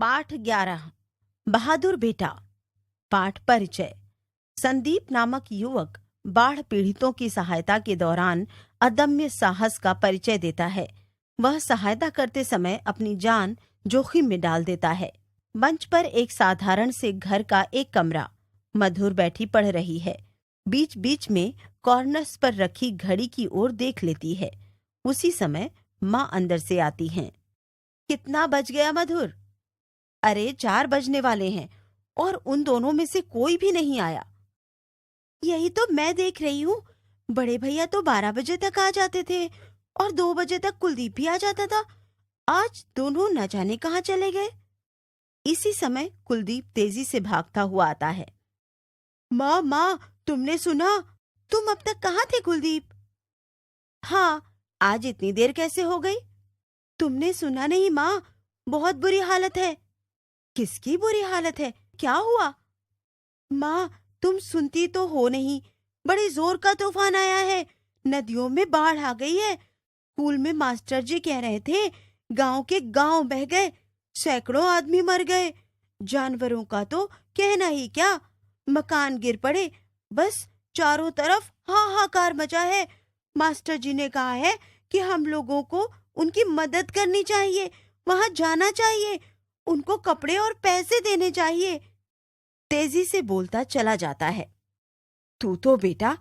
पाठ 11 बहादुर बेटा। पाठ परिचय। संदीप नामक युवक बाढ़ पीड़ितों की सहायता के दौरान अदम्य साहस का परिचय देता है। वह सहायता करते समय अपनी जान जोखिम में डाल देता है। मंच पर एक साधारण से घर का एक कमरा। मधुर बैठी पढ़ रही है। बीच बीच में कॉर्नर्स पर रखी घड़ी की ओर देख लेती है। उसी समय माँ अंदर से आती हैं। कितना बज गया मधुर? अरे 4 बजने वाले हैं और उन दोनों में से कोई भी नहीं आया। यही तो मैं देख रही हूँ। बड़े भैया तो 12 बजे तक आ जाते थे और 2 बजे तक कुलदीप भी आ जाता था। आज दोनों न जाने कहाँ चले गए। इसी समय कुलदीप तेजी से भागता हुआ आता है। माँ माँ, तुमने सुना? तुम अब तक कहाँ थे कुलदीप? हाँ, आज इतनी देर कैसे हो गई? तुमने सुना नहीं माँ, बहुत बुरी हालत है। किसकी बुरी हालत है? क्या हुआ? माँ, तुम सुनती तो हो नहीं। बड़े जोर का तूफान आया है। नदियों में बाढ़ आ गई है। स्कूल में मास्टर जी कह रहे थे गांव के गांव बह गए, सैकड़ों आदमी मर गए। जानवरों का तो कहना ही क्या, मकान गिर पड़े। बस चारों तरफ हाहाकार मचा है। मास्टर जी ने कहा है कि हम लोगों को उनकी मदद करनी चाहिए, वहां जाना चाहिए, उनको कपड़े और पैसे देने चाहिए। तेजी से बोलता चला जाता है। तू तो बेटा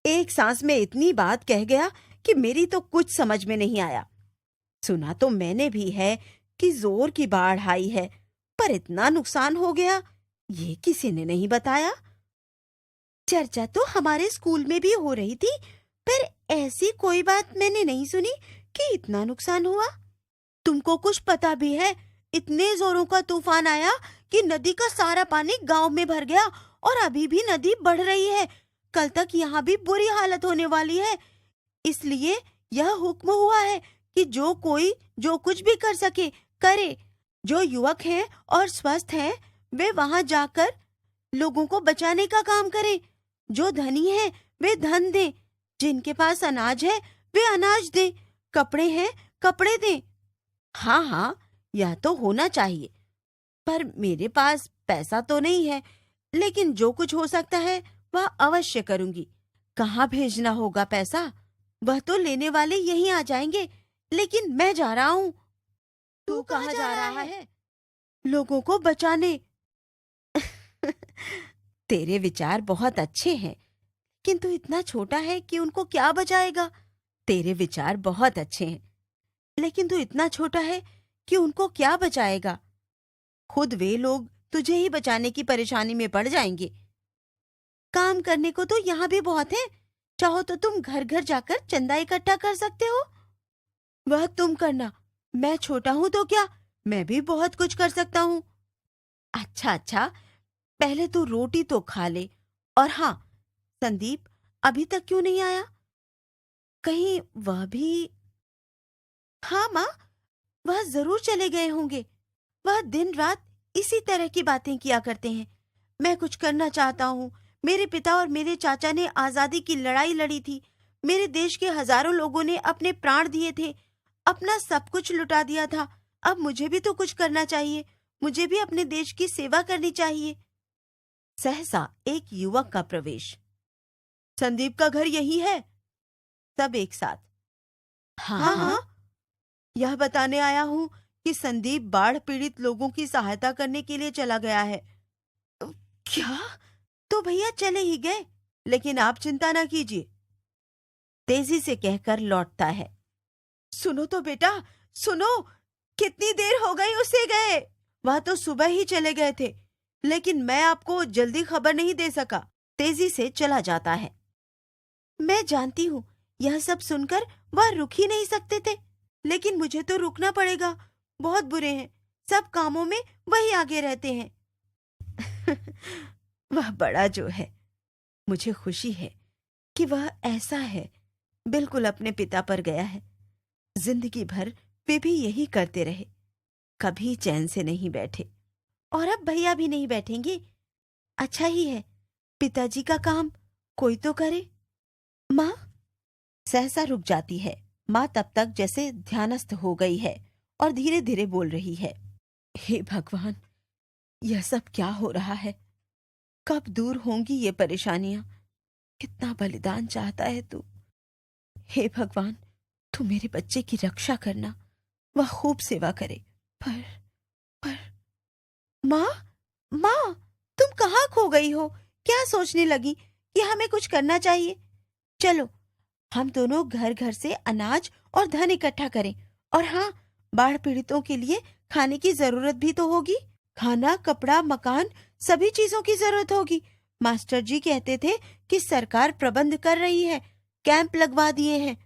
एक सांस में इतनी बात कह गया कि मेरी तो कुछ समझ में नहीं आया। सुना तो मैंने भी है कि जोर की बाढ़ आई है, पर इतना नुकसान हो गया ये किसी ने नहीं बताया। चर्चा तो हमारे स्कूल में भी हो रही थी, पर ऐसी कोई बात मैंने नहीं सुनी कि इतना नुकसान हुआ। तुमको कुछ पता भी है? इतने जोरों का तूफान आया कि नदी का सारा पानी गांव में भर गया और अभी भी नदी बढ़ रही है। कल तक यहाँ भी बुरी हालत होने वाली है। इसलिए यह हुक्म हुआ है कि जो कोई जो कुछ भी कर सके करे। जो युवक हैं और स्वस्थ हैं वे वहां जाकर लोगों को बचाने का काम करें। जो धनी हैं वे धन दें, जिनके पास अनाज है वे अनाज दें, कपड़े हैं कपड़े दें। हाँ हाँ, यह तो होना चाहिए, पर मेरे पास पैसा तो नहीं है, लेकिन जो कुछ हो सकता है वह अवश्य करूंगी। कहाँ भेजना होगा पैसा? वह तो लेने वाले यहीं आ जाएंगे, लेकिन मैं जा रहा हूँ। तू कहाँ जा रहा है? लोगों को बचाने। तेरे विचार बहुत अच्छे हैं, किंतु इतना छोटा है कि उनको क्या बचाएगा। तेरे विचार बहुत अच्छे हैं, लेकिन तू इतना छोटा है कि उनको क्या बचाएगा। खुद वे लोग तुझे ही बचाने की परेशानी में पड़ जाएंगे। काम करने को तो यहाँ भी बहुत है। चाहो तो तुम घर घर जाकर चंदा इकट्ठा कर सकते हो। वह तुम करना, मैं छोटा हूं तो क्या, मैं भी बहुत कुछ कर सकता हूँ। अच्छा अच्छा, पहले तो रोटी तो खा ले। और हाँ, संदीप अभी तक क्यों नहीं आया? कहीं वह भी। हाँ माँ, वह जरूर चले गए होंगे। वह दिन रात इसी तरह की बातें किया करते हैं। मैं कुछ करना चाहता हूँ। मेरे पिता और मेरे चाचा ने आजादी की लड़ाई लड़ी थी। मेरे देश के हजारों लोगों ने अपने प्राण दिए थे, अपना सब कुछ लुटा दिया था। अब मुझे भी तो कुछ करना चाहिए। मुझे भी अपने देश की सेवा करनी चाहिए। सहसा एक युवक का प्रवेश। संदीप का घर यही है? सब एक साथ। हाँ हाँ, यह बताने आया हूँ कि संदीप बाढ़ पीड़ित लोगों की सहायता करने के लिए चला गया है। क्या? तो भैया चले ही गए, लेकिन आप चिंता ना कीजिए, तेजी से कहकर लौटता है। सुनो तो बेटा, सुनो, कितनी देर हो गई उसे गए। वह तो सुबह ही चले गए थे, लेकिन मैं आपको जल्दी खबर नहीं दे सका। तेजी से चला जाता है। मैं जानती हूँ, यह सब सुनकर वह रुक ही नहीं सकते थे, लेकिन मुझे तो रुकना पड़ेगा। बहुत बुरे हैं, सब कामों में वही आगे रहते हैं। वह बड़ा जो है, मुझे खुशी है कि वह ऐसा है, बिल्कुल अपने पिता पर गया है। जिंदगी भर वे भी यही करते रहे, कभी चैन से नहीं बैठे, और अब भैया भी नहीं बैठेंगे। अच्छा ही है, पिताजी का काम कोई तो करे। माँ। सहसा रुक जाती है। माँ तब तक जैसे ध्यानस्थ हो गई है और धीरे धीरे बोल रही है। हे भगवान, यह सब क्या हो रहा है? कब दूर होंगी ये परेशानियां? कितना बलिदान चाहता है तू। हे भगवान, तू मेरे बच्चे की रक्षा करना, वह खूब सेवा करे। पर पर माँ, माँ, तुम कहाँ खो गई हो? क्या सोचने लगी कि हमें कुछ करना चाहिए? चलो, हम दोनों घर घर से अनाज और धन इकट्ठा करें। और हाँ, बाढ़ पीड़ितों के लिए खाने की जरूरत भी तो होगी। खाना, कपड़ा, मकान, सभी चीजों की जरूरत होगी। मास्टर जी कहते थे कि सरकार प्रबंध कर रही है, कैंप लगवा दिए हैं।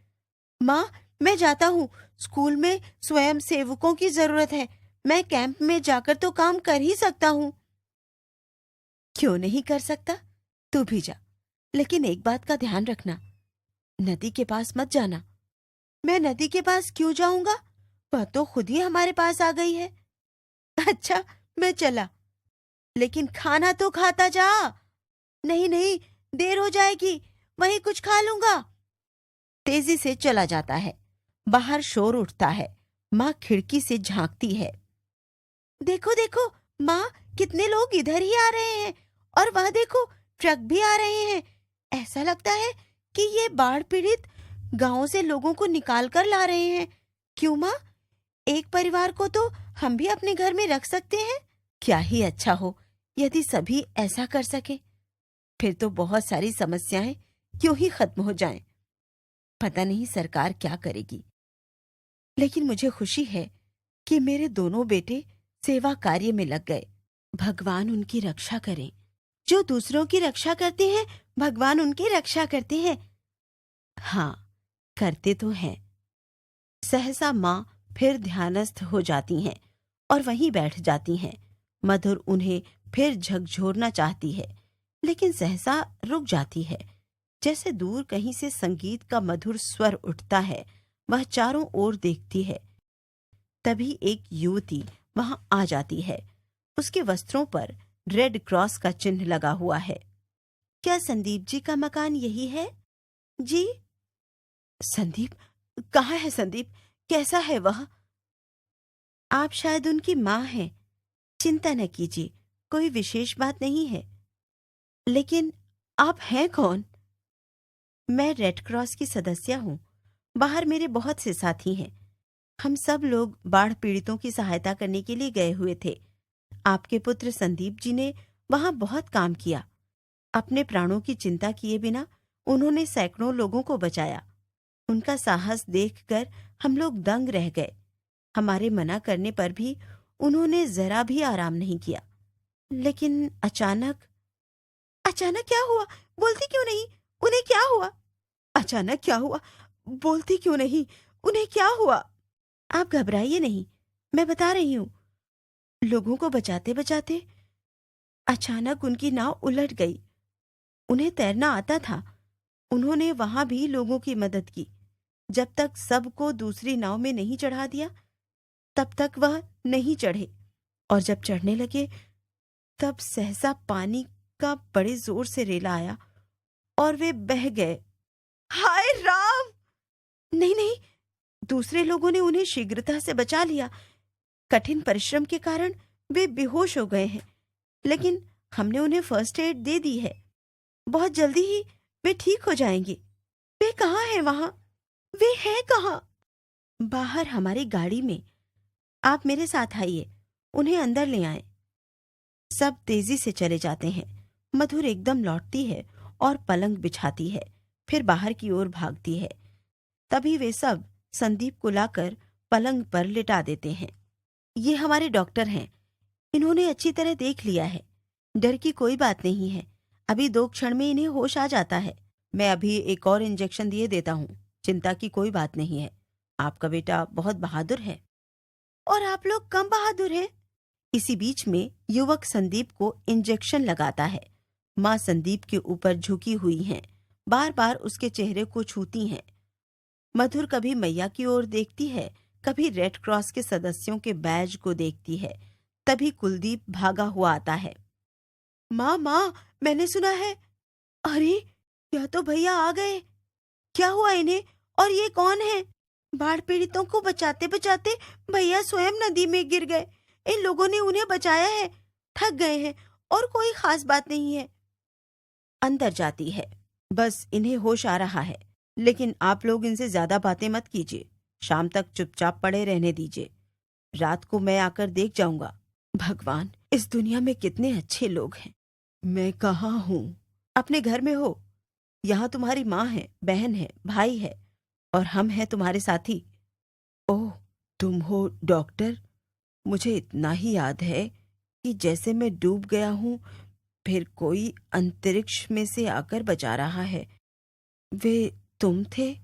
माँ, मैं जाता हूँ। स्कूल में स्वयं सेवकों की जरूरत है। मैं कैंप में जाकर तो काम कर ही सकता हूँ। क्यों नहीं कर सकता? तू भी जा, लेकिन एक बात का ध्यान रखना, नदी के पास मत जाना। मैं नदी के पास क्यों जाऊंगा? वह तो खुद ही हमारे पास आ गई है। अच्छा, मैं चला, लेकिन खाना तो खाता जा। नहीं नहीं, देर हो जाएगी, वहीं कुछ खा लूंगा। तेजी से चला जाता है। बाहर शोर उठता है। माँ खिड़की से झांकती है। देखो देखो माँ, कितने लोग इधर ही आ रहे हैं। और वह देखो, ट्रक भी आ रहे हैं। ऐसा लगता है कि ये बाढ़ पीड़ित गांवों से लोगों को निकाल कर ला रहे हैं। क्यों माँ? एक परिवार को तो हम भी अपने घर में रख सकते हैं। क्या ही अच्छा हो यदि सभी ऐसा कर सके। फिर तो बहुत सारी समस्याएं क्यों ही खत्म हो जाएं। पता नहीं सरकार क्या करेगी, लेकिन मुझे खुशी है कि मेरे दोनों बेटे सेवा कार्य में लग गए। भगवान उनकी रक्षा करें। जो दूसरों की रक्षा करते हैं, भगवान उनकी रक्षा करते हैं। हाँ, करते तो हैं। सहसा माँ फिर ध्यानस्थ हो जाती हैं और वहीं बैठ जाती हैं। मधुर उन्हें फिर झकझोरना चाहती है, लेकिन सहसा रुक जाती है। जैसे दूर कहीं से संगीत का मधुर स्वर उठता है। वह चारों ओर देखती है। तभी एक युवती वहां आ जाती है। उसके वस्त्रों पर रेड क्रॉस का चिन्ह लगा हुआ है। क्या संदीप जी का मकान यही है? जी। संदीप? कहाँ है संदीप? कैसा है वह? आप शायद उनकी माँ हैं। चिंता न कीजिए, कोई विशेष बात नहीं है। लेकिन आप हैं कौन? मैं रेड क्रॉस की सदस्य हूँ। बाहर मेरे बहुत से साथी हैं। हम सब लोग बाढ़ पीड़ितों की सहायता करने के लिए गए हुए थे। आपके पुत्र संदीप जी ने वहां बहुत काम किया। अपने प्राणों की चिंता किए बिना उन्होंने सैकड़ों लोगों को बचाया। उनका साहस देखकर हम लोग दंग रह गए। हमारे मना करने पर भी उन्होंने जरा भी आराम नहीं किया। लेकिन अचानक अचानक क्या हुआ? बोलती क्यों नहीं? उन्हें क्या हुआ? अचानक क्या हुआ? बोलती क्यों नहीं? उन्हें क्या हुआ? आप घबराइए नहीं, मैं बता रही हूँ। लोगों को बचाते बचाते अचानक उनकी नाव उलट गई। उन्हें तैरना आता था। उन्होंने वहां भी लोगों की मदद की। जब तक सबको दूसरी नाव में नहीं चढ़ा दिया, तब तक वह नहीं चढ़े। और जब चढ़ने लगे, तब सहसा पानी का बड़े जोर से रेला आया और वे बह गए। हाय राम! नहीं नहीं, दूसरे लोगों ने उन्हें शीघ्रता से बचा लिया। कठिन परिश्रम के कारण वे बेहोश हो गए हैं, लेकिन हमने उन्हें फर्स्ट एड दे दी है। बहुत जल्दी ही वे ठीक हो जाएंगे। वे कहाँ हैं वहां? वे हैं कहाँ? बाहर हमारी गाड़ी में। आप मेरे साथ आइए, उन्हें अंदर ले आएं। सब तेजी से चले जाते हैं। मधुर एकदम लौटती है और पलंग बिछाती है, फिर बाहर की ओर भागती है। तभी वे सब संदीप को लाकर पलंग पर लिटा देते हैं। ये हमारे डॉक्टर हैं। इन्होंने अच्छी तरह देख लिया है। डर की कोई बात नहीं है। अभी 2 क्षण में इन्हें होश आ जाता है। मैं अभी एक और इंजेक्शन दिए देता हूँ। चिंता की कोई बात नहीं है। आपका बेटा बहुत बहादुर है। और आप लोग कम बहादुर हैं। इसी बीच में युवक संदीप को इंजेक्शन लगाता है। माँ संदीप के ऊपर झुकी हुई हैं, बार बार उसके चेहरे को छूती हैं। मधुर कभी मैया की ओर देखती है, कभी रेड क्रॉस के सदस्यों के बैज को देखती है। तभी कुलदीप भागा हुआ आता है। माँ माँ, मैंने सुना है। अरे, यह तो भैया आ गए। क्या हुआ इन्हें? और ये कौन है? बाढ़ पीड़ितों को बचाते बचाते भैया स्वयं नदी में गिर गए। इन लोगों ने उन्हें बचाया है, थक गए हैं और कोई खास बात नहीं है। अंदर जाती है। बस इन्हें होश आ रहा है, लेकिन आप लोग इनसे ज्यादा बातें मत कीजिए। शाम तक चुपचाप पड़े रहने दीजिए। रात को मैं आकर देख जाऊंगा। भगवान, इस दुनिया में कितने अच्छे लोग हैं। मैं कहाँ हूँ? अपने घर में हो। यहाँ तुम्हारी माँ है, बहन है, भाई है और हम हैं तुम्हारे साथी। ओह, तुम हो डॉक्टर। मुझे इतना ही याद है कि जैसे मैं डूब गया हूँ, फिर कोई अंतरिक्ष में से आकर बचा रहा है। वे तुम थे?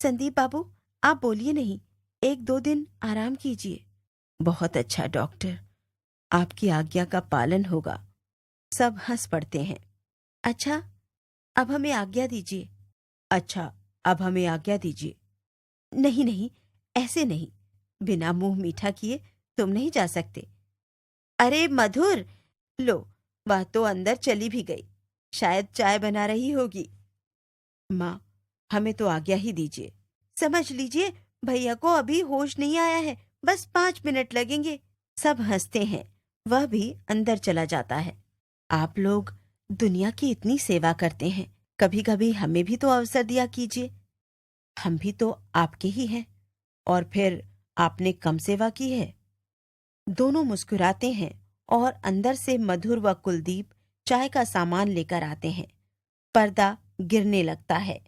संदीप बाबू, आप बोलिए नहीं। 1-2 दिन आराम कीजिए। बहुत अच्छा डॉक्टर, आपकी आज्ञा का पालन होगा। सब हंस पड़ते हैं। अच्छा, अब हमें आज्ञा दीजिए। अच्छा, अब हमें आज्ञा दीजिए। नहीं नहीं, ऐसे नहीं। बिना मुंह मीठा किए तुम नहीं जा सकते। अरे मधुर, लो, वह तो अंदर चली भी गई। शायद चाय बना रही होगी। माँ, हमें तो आज्ञा ही दीजिए। समझ लीजिए, भैया को अभी होश नहीं आया है। बस 5 मिनट लगेंगे। सब हंसते हैं। वह भी अंदर चला जाता है। आप लोग दुनिया की इतनी सेवा करते हैं, कभी कभी हमें भी तो अवसर दिया कीजिए। हम भी तो आपके ही हैं। और फिर आपने कम सेवा की है। दोनों मुस्कुराते हैं और अंदर से मधुर व कुलदीप चाय का सामान लेकर आते हैं। पर्दा गिरने लगता है।